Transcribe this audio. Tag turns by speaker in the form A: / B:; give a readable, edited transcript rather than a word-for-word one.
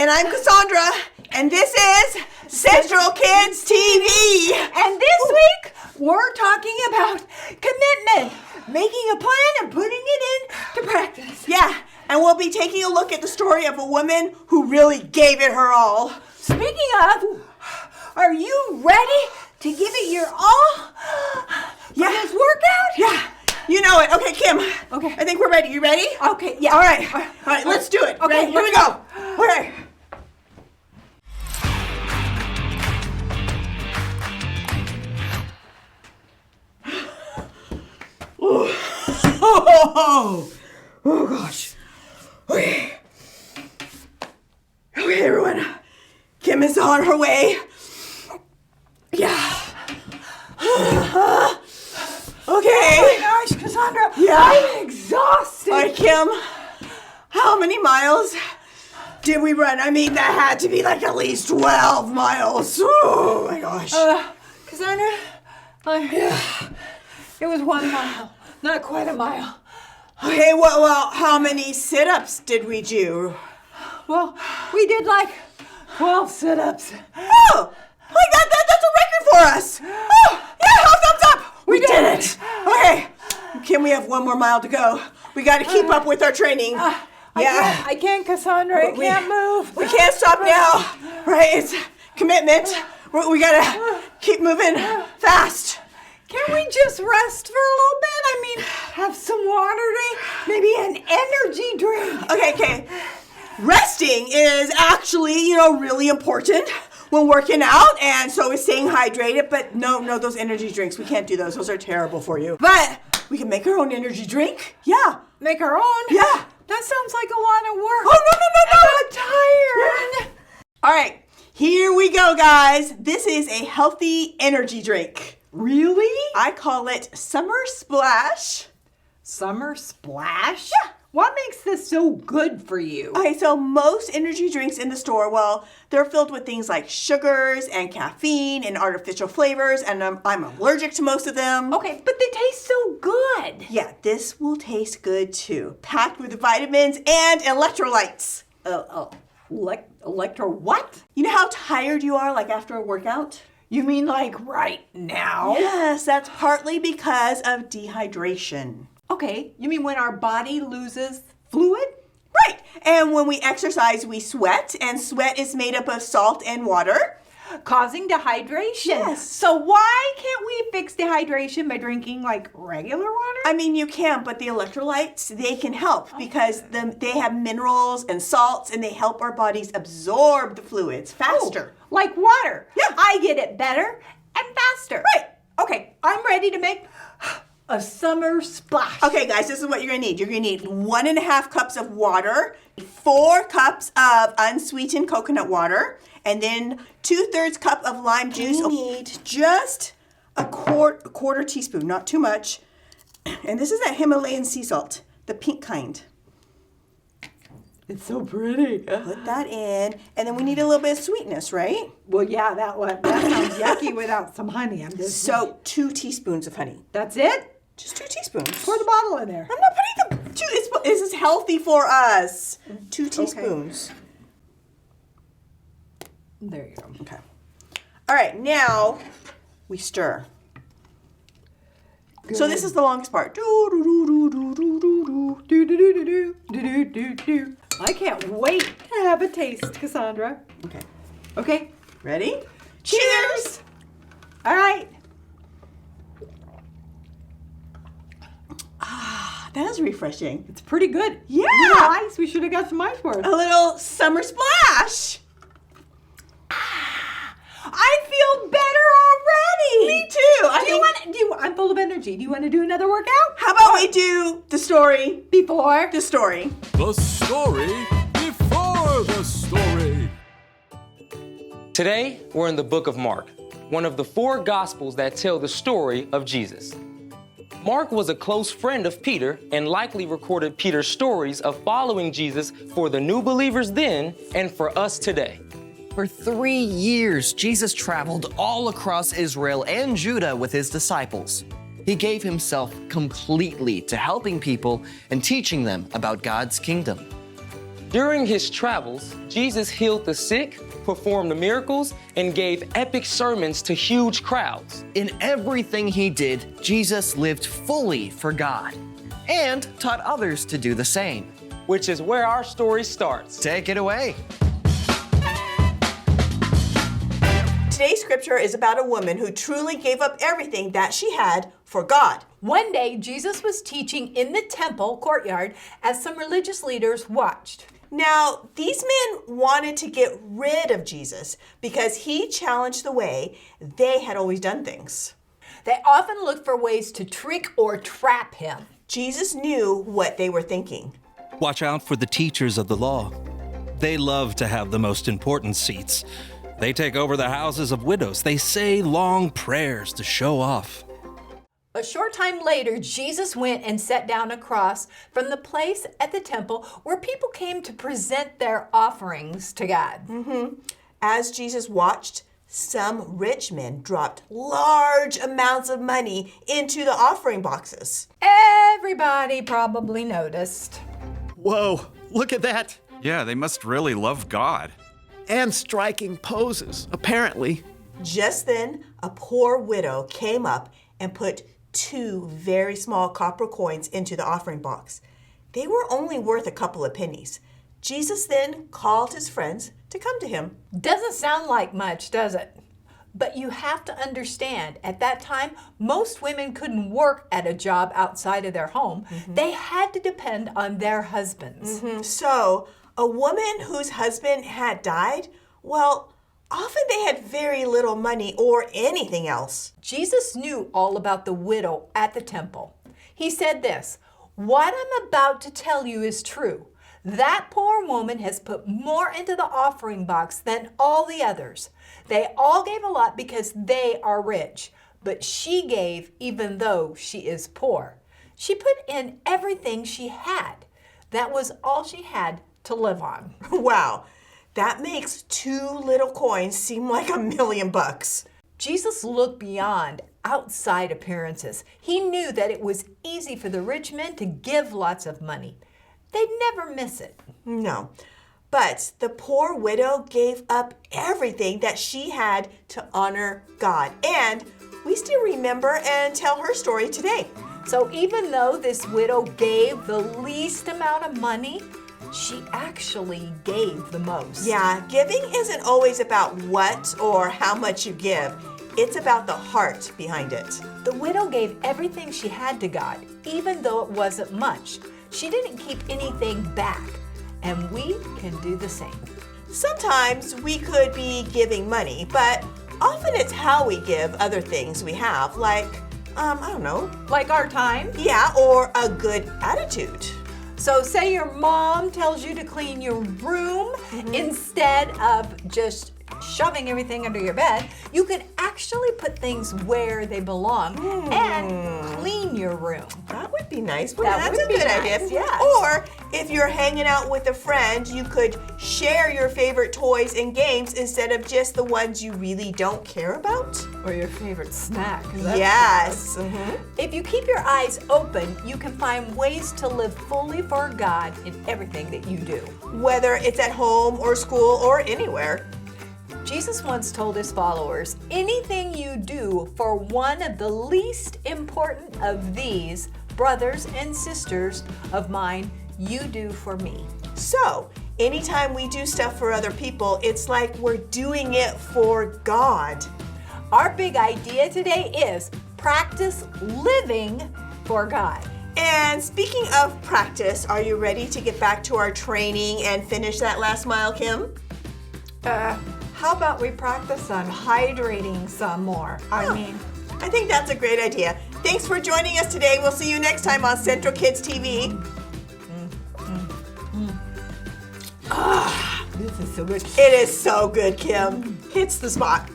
A: And I'm Cassandra, and this is Central Kids TV.
B: And this week, we're talking about commitment, making a plan and putting it into practice.
A: Yeah, and we'll be taking a look at the story of a woman who really gave it her all.
B: Speaking of, are you ready to give it your all for this workout?
A: Yeah, you know it. Okay, Kim.
B: Okay.
A: I think we're ready. You ready?
B: Okay, yeah.
A: All right, let's do it.
B: Okay,
A: Ready? Here we go. All right. Oh gosh. Okay, everyone. Kim is on her way. Yeah. Okay.
B: Oh my gosh, Cassandra.
A: Yeah.
B: I'm exhausted.
A: All right, Kim. How many miles did we run? I mean, that had to be like at least 12 miles. Oh my gosh.
B: Cassandra, it was 1 mile, not quite a mile.
A: Okay, well, how many sit-ups did we do?
B: Well, we did like 12 sit-ups.
A: Oh, that's a record for us. Oh, yeah, thumbs up. We did it. Okay, Kim, we have 1 more mile to go. We got to keep up with our training.
B: I can't, Cassandra. I can't move.
A: We can't stop now, right? It's commitment. We got to keep moving fast.
B: Can we just rest for a little bit? I mean, have some water, maybe an energy drink.
A: Okay. Resting is actually, really important when working out, and so is staying hydrated, but no, those energy drinks, we can't do those. Those are terrible for you. But we can make our own energy drink. Yeah.
B: Make our own?
A: Yeah.
B: That sounds like a lot of work.
A: Oh, no.
B: I'm tired.
A: All right, here we go, guys. This is a healthy energy drink.
B: Really?
A: I call it Summer Splash.
B: Summer Splash?
A: Yeah.
B: What makes this so good for you?
A: Okay, so most energy drinks in the store, well, they're filled with things like sugars and caffeine and artificial flavors, and I'm allergic to most of them.
B: Okay, but they taste so good.
A: Yeah, this will taste good too. Packed with vitamins and electrolytes.
B: Electro what?
A: You know how tired you are, like after a workout?
B: You mean like right now?
A: Yes, that's partly because of dehydration.
B: Okay, you mean when our body loses fluid?
A: Right, and when we exercise, we sweat, and sweat is made up of salt and water.
B: Causing dehydration.
A: Yes.
B: So why can't we fix dehydration by drinking like regular water?
A: I mean, you can, but the electrolytes, they can help because they have minerals and salts, and they help our bodies absorb the fluids faster.
B: Oh, like water.
A: Yeah.
B: I get it better and faster.
A: Right.
B: Okay, I'm ready to make a summer splash.
A: Okay, guys, this is what you're gonna need. You're gonna need 1.5 cups of water, 4 cups of unsweetened coconut water, and then 2/3 cup of lime juice. You need just a quarter teaspoon, not too much. And this is that Himalayan sea salt, the pink kind.
B: It's so pretty.
A: Put that in, and then we need a little bit of sweetness, right?
B: Well, yeah, that sounds yucky without some honey.
A: So 2 teaspoons of honey.
B: That's it?
A: Just 2 teaspoons.
B: Pour the bottle in there.
A: I'm not putting the 2. This is healthy for us. 2 teaspoons.
B: There you go.
A: Okay. All right, now we stir.
B: Good.
A: So this is the longest part.
B: I can't wait to have a taste, Cassandra.
A: Okay.
B: Okay.
A: Ready? Cheers!
B: All right.
A: That is refreshing.
B: It's pretty good.
A: Yeah.
B: A little ice. We should have got some ice for it.
A: A little summer splash.
B: I feel better already.
A: Me too.
B: I'm full of energy. Do you want to do another workout?
A: How about we do the story
B: Before.
A: The story.
C: The story before the story.
D: Today, we're in the book of Mark, one of the 4 Gospels that tell the story of Jesus. Mark was a close friend of Peter and likely recorded Peter's stories of following Jesus for the new believers then and for us today.
E: For 3 years, Jesus traveled all across Israel and Judah with his disciples. He gave himself completely to helping people and teaching them about God's kingdom.
D: During his travels, Jesus healed the sick, performed miracles, and gave epic sermons to huge crowds.
E: In everything he did, Jesus lived fully for God and taught others to do the same.
D: Which is where our story starts.
E: Take it away.
A: Today's scripture is about a woman who truly gave up everything that she had for God.
B: One day, Jesus was teaching in the temple courtyard as some religious leaders watched.
A: Now, these men wanted to get rid of Jesus because he challenged the way they had always done things.
B: They often looked for ways to trick or trap him.
A: Jesus knew what they were thinking.
F: Watch out for the teachers of the law. They love to have the most important seats. They take over the houses of widows. They say long prayers to show off.
B: A short time later, Jesus went and sat down across from the place at the temple where people came to present their offerings to God.
A: As Jesus watched, some rich men dropped large amounts of money into the offering boxes.
B: Everybody probably noticed.
G: Whoa, look at that.
H: Yeah, they must really love God.
G: And striking poses, apparently.
A: Just then, a poor widow came up and put 2 very small copper coins into the offering box. They were only worth a couple of pennies. Jesus then called his friends to come to him.
B: Doesn't sound like much, does it? But you have to understand, at that time, most women couldn't work at a job outside of their home. They had to depend on their husbands.
A: So, a woman whose husband had died, well, often they had very little money or anything else.
B: Jesus knew all about the widow at the temple. He said this, "What I'm about to tell you is true. That poor woman has put more into the offering box than all the others. They all gave a lot because they are rich, but she gave even though she is poor. She put in everything she had. That was all she had to live on."
A: Wow, that makes 2 little coins seem like $1,000,000.
B: Jesus looked beyond outside appearances. He knew that it was easy for the rich men to give lots of money. They'd never miss it.
A: No, but the poor widow gave up everything that she had to honor God. And we still remember and tell her story today.
B: So even though this widow gave the least amount of money, she actually gave the most.
A: Yeah, giving isn't always about what or how much you give. It's about the heart behind it.
B: The widow gave everything she had to God, even though it wasn't much. She didn't keep anything back, and we can do the same.
A: Sometimes we could be giving money, but often it's how we give other things we have, like, I don't know.
B: Like our time.
A: Yeah, or a good attitude.
B: So say your mom tells you to clean your room instead of just shoving everything under your bed. You can actually put things where they belong and clean your room.
A: That would be nice.
B: That
A: That's
B: would
A: a
B: be
A: good
B: nice,
A: idea.
B: yes.
A: Or if you're hanging out with a friend, you could share your favorite toys and games instead of just the ones you really don't care about.
B: Or your favorite snack.
A: Yes.
B: If you keep your eyes open, you can find ways to live fully for God in everything that you do.
A: Whether it's at home or school or anywhere.
B: Jesus once told his followers, "Anything you do for one of the least important of these brothers and sisters of mine, you do for me."
A: So, anytime we do stuff for other people, it's like we're doing it for God.
B: Our big idea today is practice living for God.
A: And speaking of practice, are you ready to get back to our training and finish that last mile, Kim?
B: How about we practice on hydrating some more?
A: I think that's a great idea. Thanks for joining us today. We'll see you next time on Central Kids TV.
B: This is so good.
A: It is so good, Kim. Hits the spot.